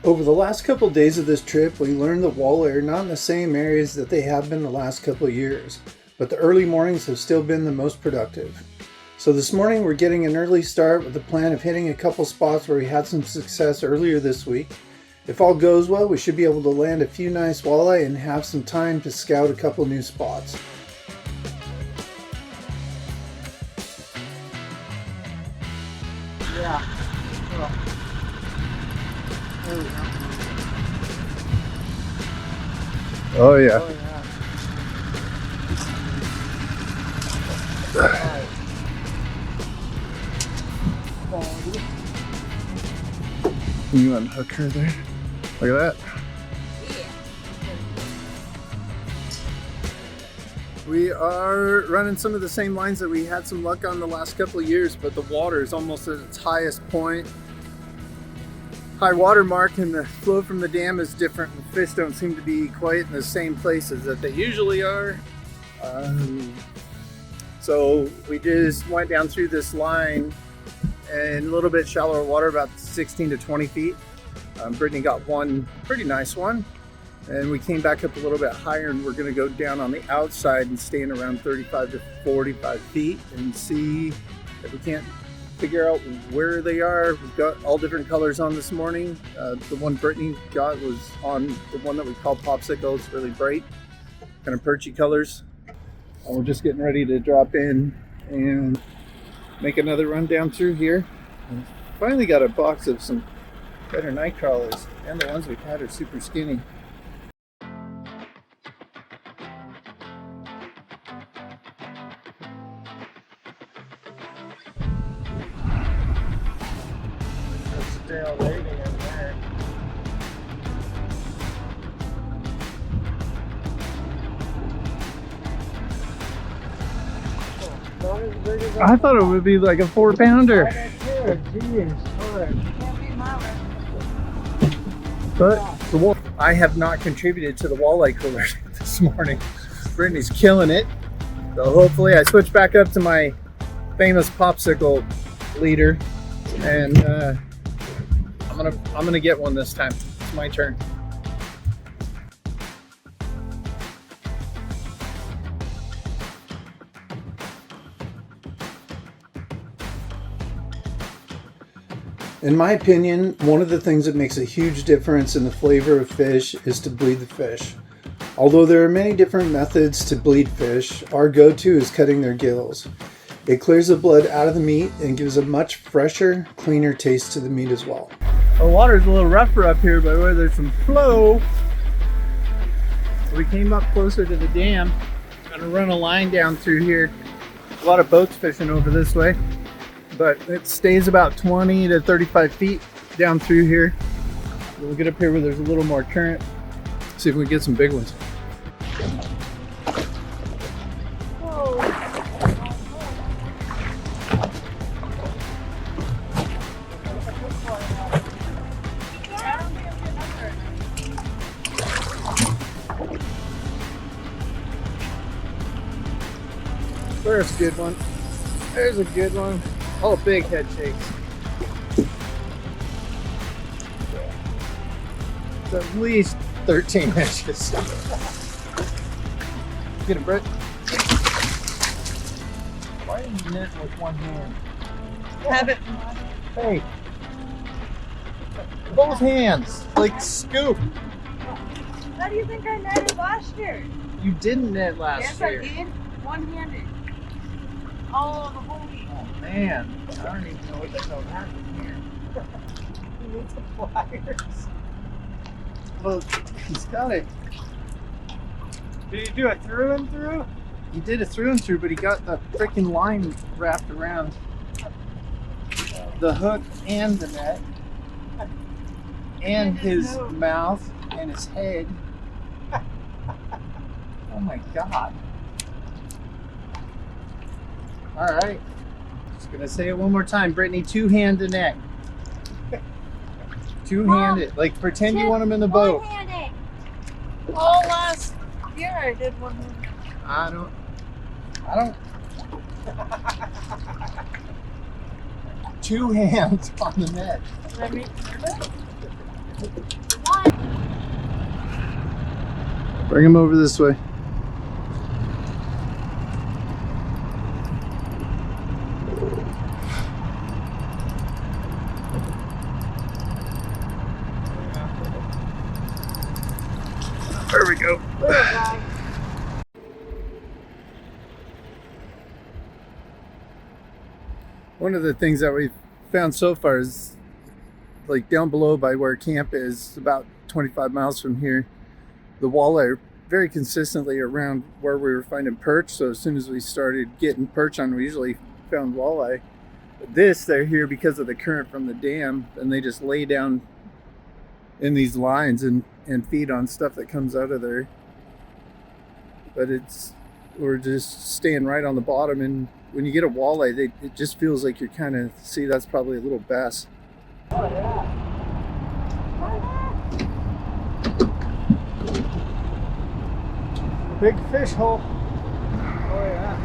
Over the last couple days of this trip, we learned that walleye are not in the same areas that they have been the last couple of years, but the early mornings have still been the most productive. So this morning we're getting an early start with the plan of hitting a couple spots where we had some success earlier this week. If all goes well, we should be able to land a few nice walleye and have some time to scout a couple new spots. Yeah. Well, there we go. Oh yeah. Oh yeah. You unhook her there. Look at that. We are running some of the same lines that we had some luck on the last couple of years, but the water is almost at its highest point. High water mark, and the flow from the dam is different. The fish don't seem to be quite in the same places that they usually are. So we just went down through this line in a little bit shallower water, about 16 to 20 feet. Brittany got one pretty nice one, and we came back up a little bit higher, and we're going to go down on the outside and stay in around 35 to 45 feet and see if we can't figure out where they are. We've got all different colors on this morning. The one Brittany got was on the one that we call Popsicle. It's really bright, kind of perchy colors. And we're just getting ready to drop in and make another run down through here. And finally got a box of some better night crawlers, and the ones we've had are super skinny. Stale lady in there. I thought it would be like a 4-pounder. But I have not contributed to the walleye cooler this morning. Brittany's killing it. So hopefully I switch back up to my famous Popsicle leader, and I'm gonna get one this time. It's my turn. In my opinion, one of the things that makes a huge difference in the flavor of fish is to bleed the fish. Although there are many different methods to bleed fish, our go-to is cutting their gills. It clears the blood out of the meat and gives a much fresher, cleaner taste to the meat as well. The water's a little rougher up here, by the way. There's some flow. We came up closer to the dam. Gonna run a line down through here. A lot of boats fishing over this way, but it stays about 20 to 35 feet down through here. We'll get up here where there's a little more current. See if we can get some big ones. There's a good one. There's a good one. Oh, big head shakes. It's at least 13 inches. Get him, Brett. Why are you netting with one hand? Have it. Hey. Both hands. Like scoop. How do you think I netted last year? You didn't net last year. Yes, I did. One-handed. Oh, the whole week. Oh, man. I don't even know what the hell happened here. You need some pliers. Well, he's got it. Did you do a through and through? He did a through and through, but he got the freaking line wrapped around the hook and the net, and his mouth and his head. Oh my God. All right. Just gonna say it one more time. Brittany, two-hand the net. Two-handed. Like pretend you want him in the boat. One-handed. Oh, last year I did one-handed. I don't. Two hands on the net. Did I make nervous? Bring him over this way. There we go. One of the things that we've found so far is like down below by where camp is, about 25 miles from here, the walleye are very consistently around where we were finding perch. So as soon as we started getting perch on, we usually found walleye. But they're here because of the current from the dam, and they just lay down in these lines and feed on stuff that comes out of there. But we're just staying right on the bottom, and when you get a walleye, it just feels like you're kind of, see, that's probably a little bass. Oh, yeah. Big fish hole. Oh, yeah.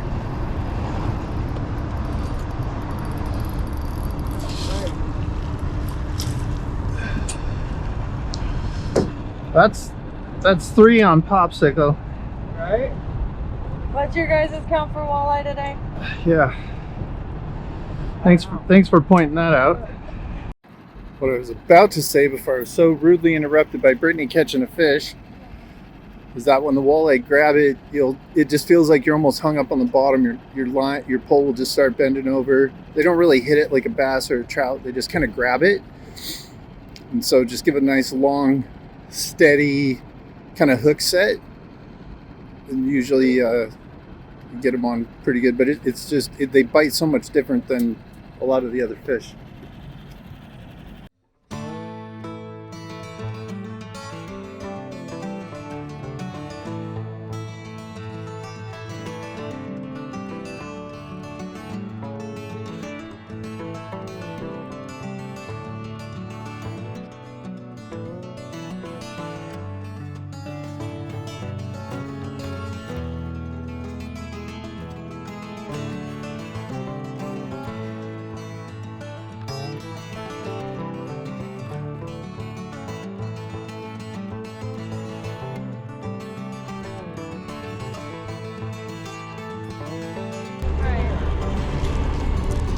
That's 3 on popsicle. Right? What's your guys' count for walleye today? Yeah. Thanks for pointing that out. What I was about to say before I was so rudely interrupted by Brittany catching a fish is that when the walleye grab it, it just feels like you're almost hung up on the bottom. Your pole will just start bending over. They don't really hit it like a bass or a trout. They just kind of grab it. And so just give a nice long, steady kind of hook set, and usually get them on pretty good. But they bite so much different than a lot of the other fish.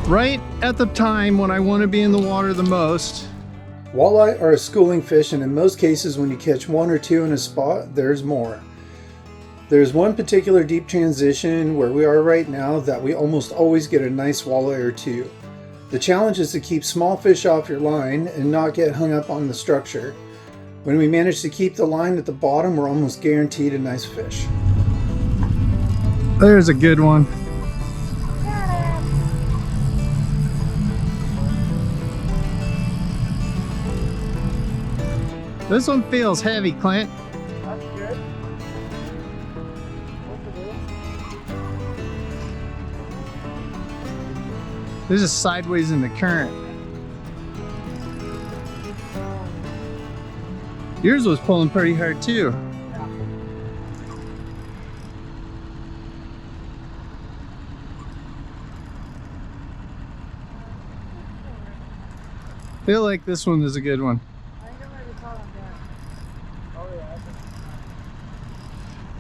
Right at the time when I want to be in the water the most. Walleye are a schooling fish, and in most cases when you catch 1 or 2 in a spot, there's more. There's one particular deep transition where we are right now that we almost always get a nice walleye or 2. The challenge is to keep small fish off your line and not get hung up on the structure. When we manage to keep the line at the bottom, we're almost guaranteed a nice fish. There's a good one. This one feels heavy, Clint. That's good. This is sideways in the current. Yours was pulling pretty hard too. Feel like this one is a good one.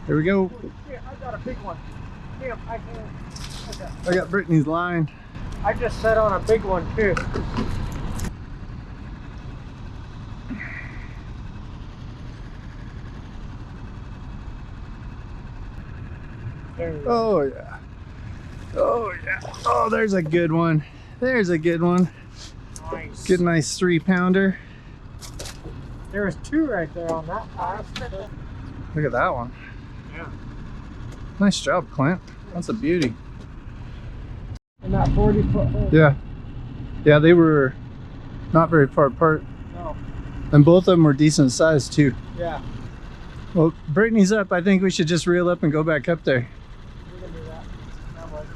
Here we go. Yeah, I got a big one. Damn, I got Brittany's line. I just set on a big one too. Oh yeah. Oh yeah. Oh, there's a good one. There's a good one. Nice. Good, nice 3-pounder. There was 2 right there on that pass. Look at that one. Yeah. Nice job, Clint. That's a beauty. In that 40-foot hole. Yeah. Yeah, they were not very far apart. No. And both of them were decent size too. Yeah. Well, Brittany's up. I think we should just reel up and go back up there. We can do that. That works.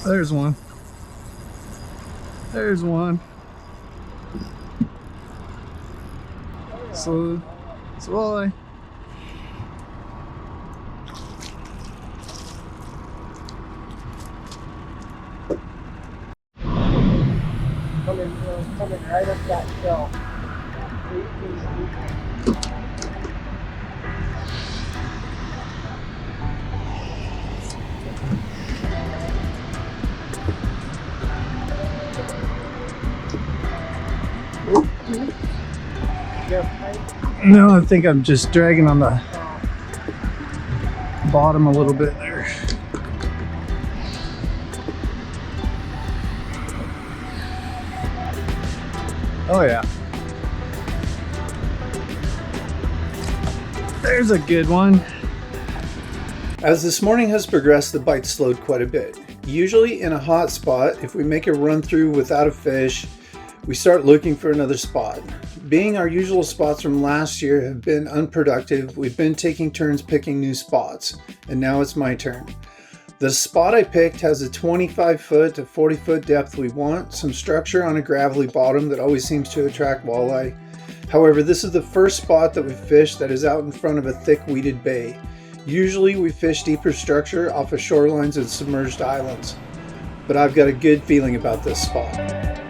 There's one. There's one. So, it's a walleye. coming right up that hill. No, I think I'm just dragging on the bottom a little bit there. Oh yeah. There's a good one. As this morning has progressed, the bite slowed quite a bit. Usually in a hot spot, if we make a run through without a fish, we start looking for another spot. Being our usual spots from last year have been unproductive, we've been taking turns picking new spots, and now it's my turn. The spot I picked has a 25 foot to 40 foot depth we want, some structure on a gravelly bottom that always seems to attract walleye. However, this is the first spot that we've fished that is out in front of a thick weeded bay. Usually we fish deeper structure off of shorelines and submerged islands, but I've got a good feeling about this spot.